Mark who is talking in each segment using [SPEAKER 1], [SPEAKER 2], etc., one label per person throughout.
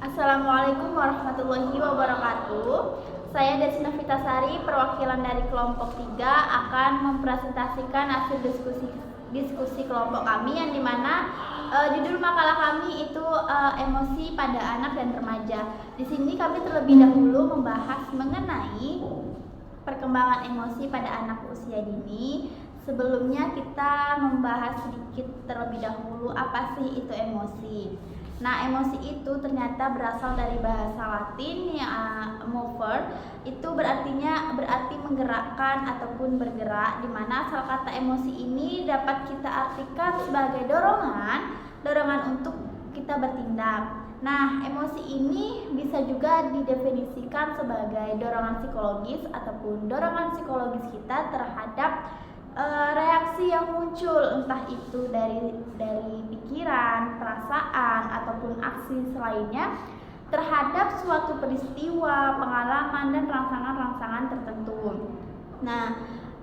[SPEAKER 1] Assalamualaikum warahmatullahi wabarakatuh. Saya Desina Vitasari, perwakilan dari kelompok 3 akan mempresentasikan hasil diskusi kelompok kami yang dimana judul makalah kami itu emosi pada anak dan remaja. Di sini kami terlebih dahulu membahas mengenai perkembangan emosi pada anak usia dini. Sebelumnya kita membahas sedikit terlebih dahulu apa sih itu emosi. Nah, emosi itu ternyata berasal dari bahasa Latin yang mover, itu berarti menggerakkan ataupun bergerak, di mana asal kata emosi ini dapat kita artikan sebagai dorongan untuk kita bertindak. Nah, emosi ini bisa juga didefinisikan sebagai dorongan psikologis ataupun dorongan psikologis kita terhadap reaksi yang muncul, entah itu dari pikiran, perasaan ataupun aksi selainnya terhadap suatu peristiwa, pengalaman dan rangsangan-rangsangan tertentu. Nah,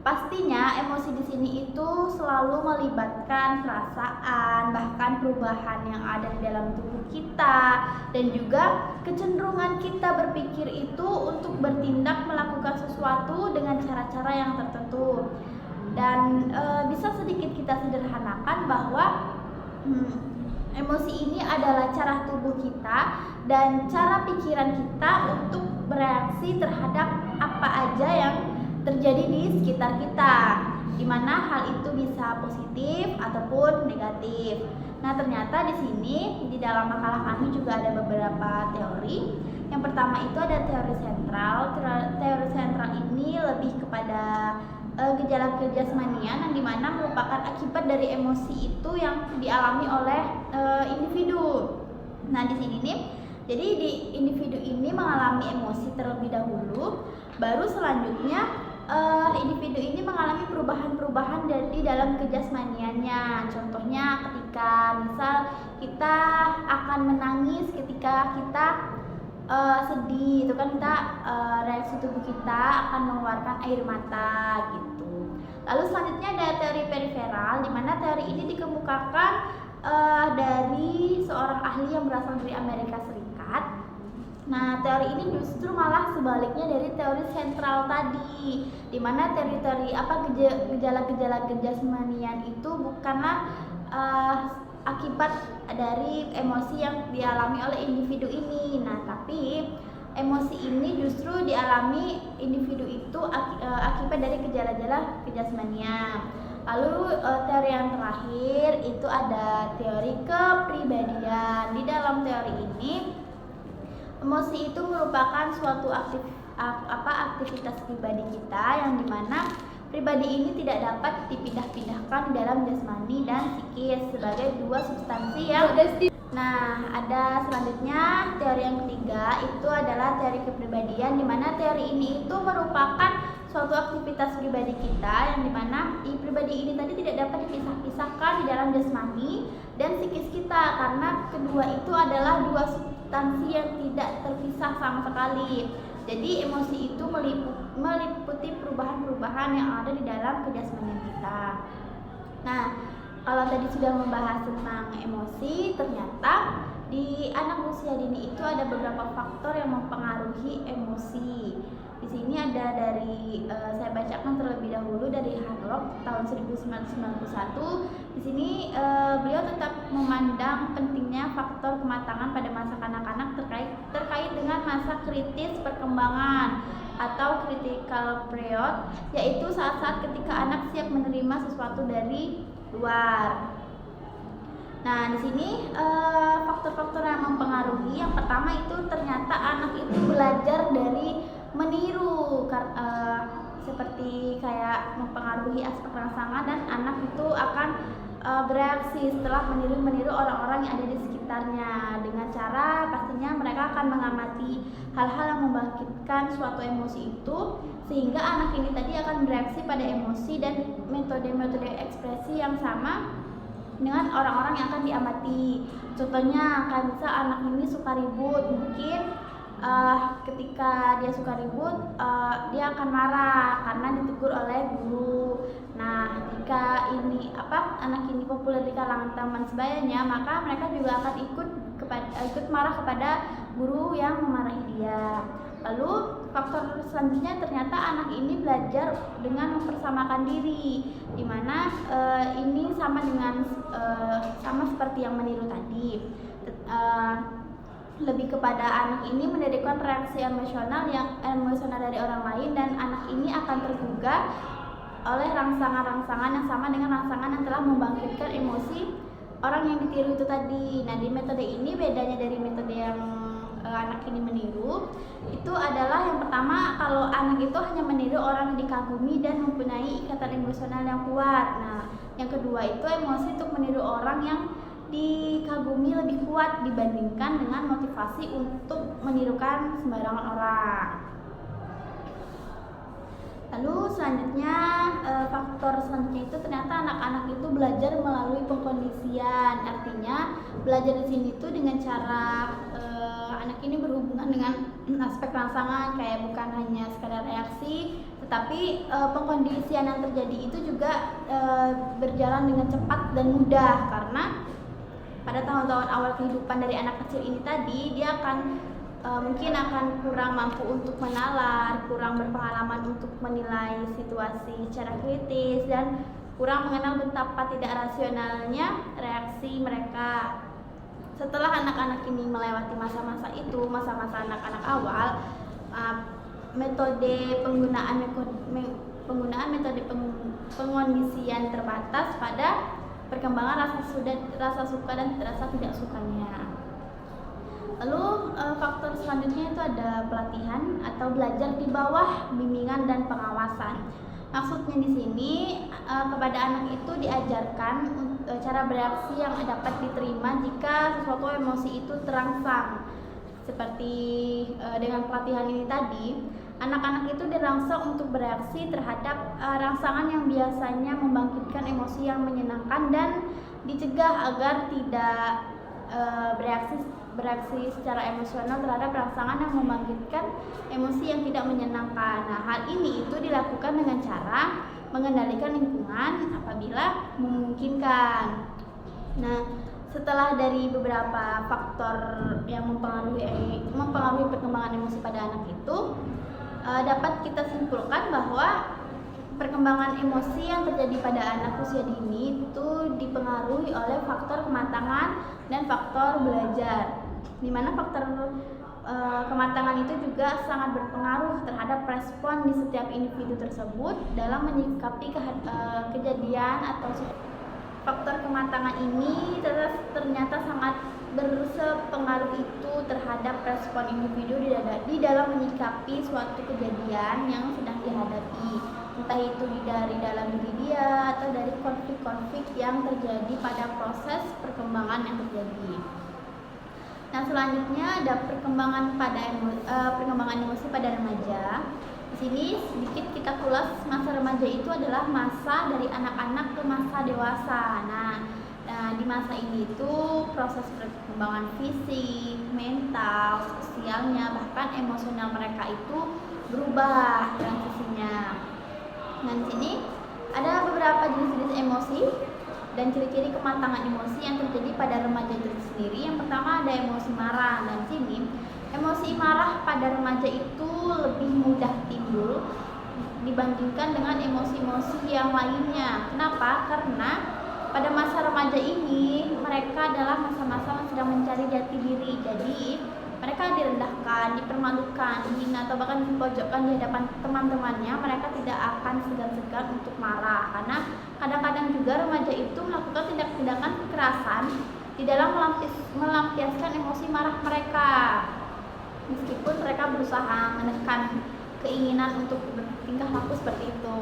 [SPEAKER 1] pastinya emosi di sini itu selalu melibatkan perasaan, bahkan perubahan yang ada di dalam tubuh kita, dan juga kecenderungan kita berpikir itu untuk bertindak melakukan sesuatu dengan cara-cara yang tertentu. Dan bisa sedikit kita sederhanakan bahwa emosi ini adalah cara tubuh kita dan cara pikiran kita untuk bereaksi terhadap apa aja yang terjadi di sekitar kita, di mana hal itu bisa positif ataupun negatif. Nah, ternyata di sini di dalam makalah kami juga ada beberapa teori. Yang pertama itu ada teori sentral. Teori sentral ini lebih kepada gejala kejasmanian yang dimana merupakan akibat dari emosi itu yang dialami oleh individu. Nah, di sini nih, jadi di individu ini mengalami emosi terlebih dahulu, baru selanjutnya individu ini mengalami perubahan-perubahan di dalam kejasmaniannya. Contohnya ketika misal kita akan menangis ketika kita sedih, itu kan kita reaksi tubuh kita akan mengeluarkan air mata gitu. Lalu selanjutnya ada teori periferal, di mana teori ini dikemukakan dari seorang ahli yang berasal dari Amerika Serikat. Nah, teori ini justru malah sebaliknya dari teori sentral tadi, di mana teori-teori gejala-gejala kejasmanian itu bukanlah akibat dari emosi yang dialami oleh individu ini. Nah, tapi emosi ini justru dialami individu itu akibat dari gejala-gejala kejasmanian. Lalu teori yang terakhir itu ada teori kepribadian. Di dalam teori ini emosi itu merupakan suatu aktivitas pribadi kita yang dimana pribadi ini tidak dapat dipindah-pindahkan dalam jasmani dan psikis sebagai dua substansi yang Nah, ada selanjutnya teori yang ketiga itu adalah teori kepribadian, di mana teori ini itu merupakan suatu aktivitas pribadi kita yang dimana pribadi ini tadi tidak dapat dipisah-pisahkan di dalam jasmani dan psikis kita, karena kedua itu adalah dua substansi yang tidak terpisah sama sekali. Jadi emosi itu meliputi perubahan-perubahan yang ada di dalam kejasmanian kita. Nah, kalau tadi sudah membahas tentang emosi, ternyata di anak usia dini itu ada beberapa faktor yang mempengaruhi emosi. Di sini ada saya bacakan terlebih dahulu dari Harlock tahun 1991. Di sini beliau tetap memandang pentingnya faktor kematangan pada masa kanak-kanak terkait dengan masa kritis perkembangan atau critical period, yaitu saat-saat ketika anak siap menerima sesuatu dari luar. Nah, di sini faktor-faktor yang mempengaruhi, yang pertama itu ternyata anak itu belajar dari meniru, seperti kayak mempengaruhi aspek rangsangan, dan anak itu akan bereaksi setelah meniru orang-orang yang ada di sekitarnya dengan cara pastinya mereka akan mengamati hal-hal yang membangkitkan suatu emosi itu, sehingga anak ini tadi akan bereaksi pada emosi dan metode-metode ekspresi yang sama dengan orang-orang yang akan diamati. Contohnya kayak misal anak ini suka ribut, mungkin ketika dia suka ribut dia akan marah karena ditegur oleh guru. Nah, jika anak ini populer di kalangan teman sebayanya, maka mereka juga akan ikut marah kepada guru yang memarahi dia. Lalu faktor selanjutnya ternyata anak ini belajar dengan mempersamakan diri, dimana ini sama seperti yang meniru tadi. Lebih kepada anak ini mendirikan reaksi emosional dari orang lain, dan anak ini akan tergugah oleh rangsangan-rangsangan yang sama dengan rangsangan yang telah membangkitkan emosi orang yang ditiru itu tadi. Nah, di metode ini bedanya dari metode yang anak ini meniru itu adalah yang pertama, kalau anak itu hanya meniru orang yang dikagumi dan mempunyai ikatan emosional yang kuat. Nah, yang kedua itu emosi untuk meniru orang yang dikagumi lebih kuat dibandingkan dengan motivasi untuk menirukan sembarangan orang. Lalu selanjutnya faktor selanjutnya itu ternyata anak-anak itu belajar melalui pengkondisian. Artinya belajar di sini tuh dengan cara anak ini berhubungan dengan aspek rangsangan, kayak bukan hanya sekadar reaksi, tetapi pengkondisian yang terjadi itu juga berjalan dengan cepat dan mudah, karena pada tahun-tahun awal kehidupan dari anak kecil ini tadi dia mungkin akan kurang mampu untuk menalar, kurang berpengalaman untuk menilai situasi secara kritis, dan kurang mengenal betapa tidak rasionalnya reaksi mereka. Setelah anak-anak ini melewati masa-masa itu, masa-masa anak-anak awal, penggunaan metode pengkondisian terbatas pada perkembangan rasa suka dan rasa tidak sukanya. Lalu faktor selanjutnya itu ada pelatihan atau belajar di bawah bimbingan dan pengawasan. Maksudnya di sini kepada anak itu diajarkan cara bereaksi yang dapat diterima jika sesuatu emosi itu terangsang. Seperti dengan pelatihan ini tadi, anak-anak itu dirangsang untuk bereaksi terhadap rangsangan yang biasanya membangkitkan emosi yang menyenangkan, dan dicegah agar tidak bereaksi secara emosional terhadap rangsangan yang membangkitkan emosi yang tidak menyenangkan. Nah, hal ini itu dilakukan dengan cara mengendalikan lingkungan apabila memungkinkan. Nah, setelah dari beberapa faktor yang mempengaruhi perkembangan emosi pada anak itu, dapat kita simpulkan bahwa perkembangan emosi yang terjadi pada anak usia dini itu dipengaruhi oleh faktor kematangan dan faktor belajar, di mana faktor kematangan itu juga sangat berpengaruh terhadap respon di setiap individu tersebut dalam menyikapi kejadian atau faktor kematangan ini ternyata sangat bersepengaruh itu terhadap respon individu di dalam menyikapi suatu kejadian yang sedang dihadapi, entah itu dari dalam diri dia atau dari konflik-konflik yang terjadi pada proses perkembangan yang terjadi. Nah, selanjutnya ada perkembangan emosi pada remaja. Di sini sedikit kita kulas, masa remaja itu adalah masa dari anak-anak ke masa dewasa. Nah, di masa ini itu proses perkembangan fisik, mental, sosialnya, bahkan emosional mereka itu berubah transisinya. Nah, di sini ada beberapa jenis-jenis emosi dan ciri-ciri kematangan emosi yang terjadi pada remaja itu sendiri. Yang pertama ada emosi marah. Dan di sini emosi marah pada remaja itu lebih mudah timbul dibandingkan dengan emosi-emosi yang lainnya. Kenapa? Karena pada masa remaja ini mereka adalah masa-masa yang sedang mencari jati diri. Jadi mereka direndahkan, dipermalukan, dihina, atau bahkan dipojokkan di hadapan teman-temannya. Mereka tidak akan segan-segan untuk marah, karena kadang-kadang juga remaja itu melakukan tindak-tindakan kekerasan di dalam melampiaskan emosi marah mereka, meskipun mereka berusaha menekan keinginan untuk bertingkah laku seperti itu.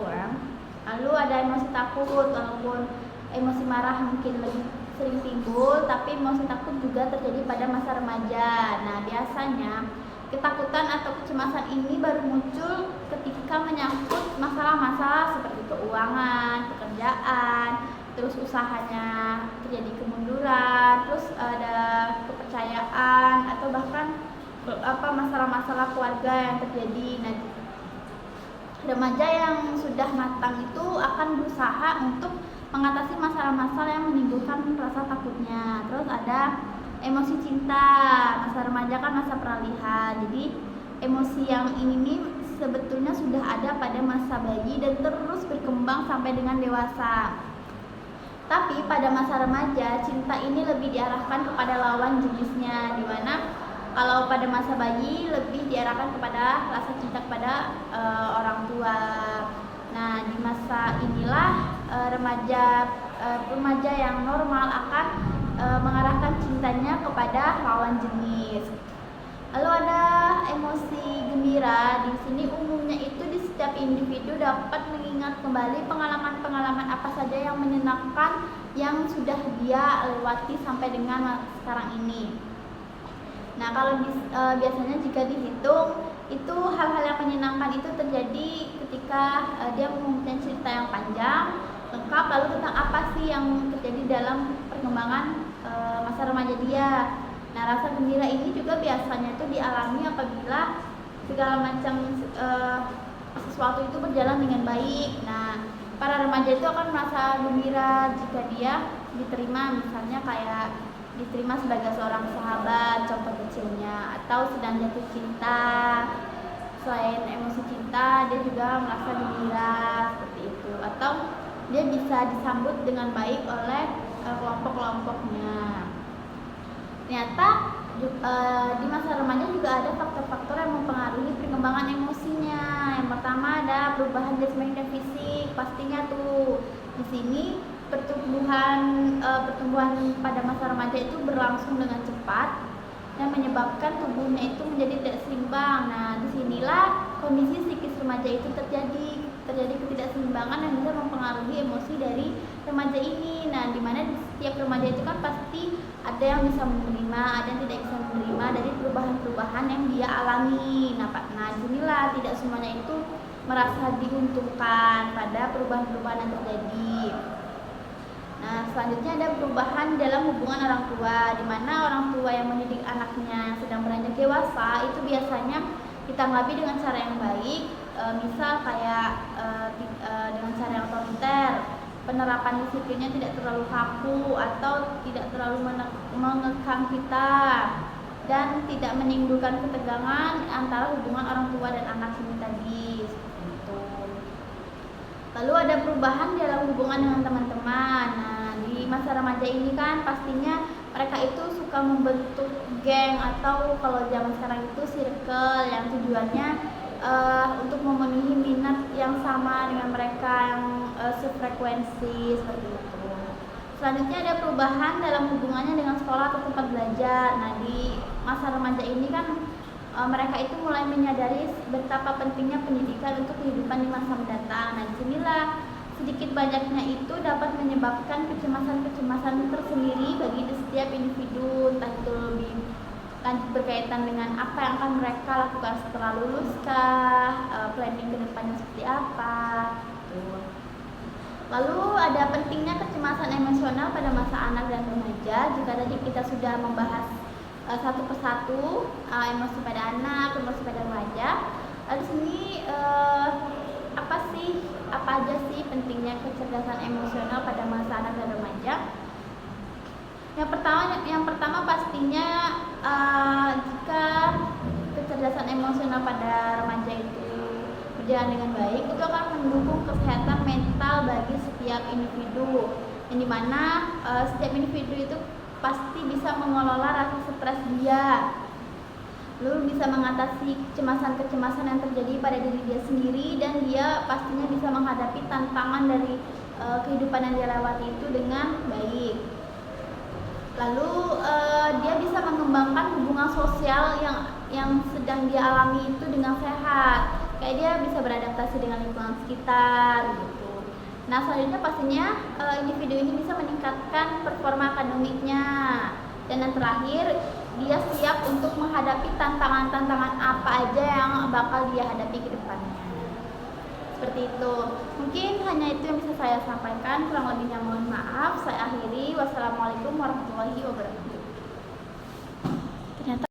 [SPEAKER 1] Lalu ada emosi takut, walaupun emosi marah mungkin lebih sering timbul, tapi emosi takut juga terjadi pada masa remaja. Nah, biasanya ketakutan atau kecemasan ini baru muncul ketika menyangkut masalah-masalah seperti keuangan, pekerjaan, terus usahanya terjadi kemunduran, terus ada kepercayaan, atau bahkan masalah-masalah keluarga yang terjadi. Nah, remaja yang sudah matang itu akan berusaha untuk mengatasi masalah-masalah yang menimbulkan rasa takutnya. Terus ada emosi cinta. masa remaja kan masa peralihan, jadi emosi yang ini nih sebetulnya sudah ada pada masa bayi dan terus berkembang sampai dengan dewasa. Tapi pada masa remaja, cinta ini lebih diarahkan kepada lawan jenisnya, dimana kalau pada masa bayi lebih diarahkan kepada rasa cinta kepada orang tua. Nah, di masa inilah remaja yang normal akan mengarahkan cintanya kepada lawan jenis. Lalu ada emosi gembira. Di sini umumnya itu di setiap individu dapat mengingat kembali pengalaman-pengalaman apa saja yang menyenangkan yang sudah dia lewati sampai dengan sekarang ini. Nah, kalau biasanya jika dihitung itu hal-hal yang menyenangkan itu terjadi ketika dia mempunyai cerita yang panjang, lengkap, lalu tentang apa sih yang terjadi dalam perkembangan masa remaja dia. Nah, rasa gembira ini juga biasanya itu dialami apabila segala macam sesuatu itu berjalan dengan baik. Nah, para remaja itu akan merasa gembira jika dia diterima, misalnya kayak diterima sebagai seorang sahabat, contoh kecilnya, atau sedang jatuh cinta. Selain emosi cinta, dia juga merasa gembira seperti itu, atau dia bisa disambut dengan baik oleh kelompok-kelompoknya. Ternyata di masa remaja juga ada faktor-faktor yang mempengaruhi perkembangan emosinya. Yang pertama ada perubahan jasmani dan fisik, pastinya tuh. Di sini pertumbuhan pada masa remaja itu berlangsung dengan cepat dan menyebabkan tubuhnya itu menjadi tidak seimbang. Nah, disinilah kondisi psikis remaja itu terjadi ketidakseimbangan yang bisa mempengaruhi emosi dari remaja ini. Nah, dimana di setiap remaja itu kan pasti ada yang bisa menerima, ada yang tidak bisa menerima dari perubahan-perubahan yang dia alami. Nah, disinilah tidak semuanya itu merasa diuntungkan pada perubahan-perubahan yang terjadi. Nah, selanjutnya ada perubahan dalam hubungan orang tua, di mana orang tua yang mendidik anaknya sedang beranjak dewasa itu biasanya ditanggapi dengan cara yang baik, misal kayak dengan cara yang otoriter, penerapan disiplinnya tidak terlalu kaku atau tidak terlalu mengekang kita, dan tidak menimbulkan ketegangan antara hubungan orang tua dan anak ini tadi. Lalu ada perubahan dalam hubungan dengan teman-teman. Nah, di masa remaja ini kan pastinya mereka itu suka membentuk geng atau kalau zaman sekarang itu circle yang tujuannya untuk memenuhi minat yang sama dengan mereka, yang sefrekuensi seperti itu. Selanjutnya ada perubahan dalam hubungannya dengan sekolah atau tempat belajar. Nah, di masa remaja ini kan mereka itu mulai menyadari betapa pentingnya pendidikan untuk kehidupan di masa mendatang. Nah, disinilah sedikit banyaknya itu dapat menyebabkan kecemasan-kecemasan tersendiri bagi setiap individu, entah itu lebih lanjut berkaitan dengan apa yang akan mereka lakukan setelah lulus kah, planning ke depannya seperti apa. Lalu ada pentingnya kecemasan emosional pada masa anak dan remaja. Jika tadi kita sudah membahas satu persatu emosi pada anak, emosi pada remaja. Di sini apa aja sih pentingnya kecerdasan emosional pada masa anak dan remaja? Yang pertama pastinya jika kecerdasan emosional pada remaja itu berjalan dengan baik, itu akan mendukung kesehatan mental bagi setiap individu. Yang dimana setiap individu itu pasti bisa mengelola rasa stres dia, lalu bisa mengatasi kecemasan-kecemasan yang terjadi pada diri dia sendiri, dan dia pastinya bisa menghadapi tantangan dari kehidupan yang dia lewati itu dengan baik. Lalu dia bisa mengembangkan hubungan sosial yang sedang dia alami itu dengan sehat, kayak dia bisa beradaptasi dengan lingkungan sekitar gitu. Nah, selanjutnya pastinya individu ini bisa meningkatkan performa akademiknya, dan yang terakhir dia siap untuk menghadapi tantangan-tantangan apa aja yang bakal dia hadapi ke depannya. Seperti itu. Mungkin hanya itu yang bisa saya sampaikan, kurang lebihnya mohon maaf. Saya akhiri. Wassalamualaikum warahmatullahi wabarakatuh.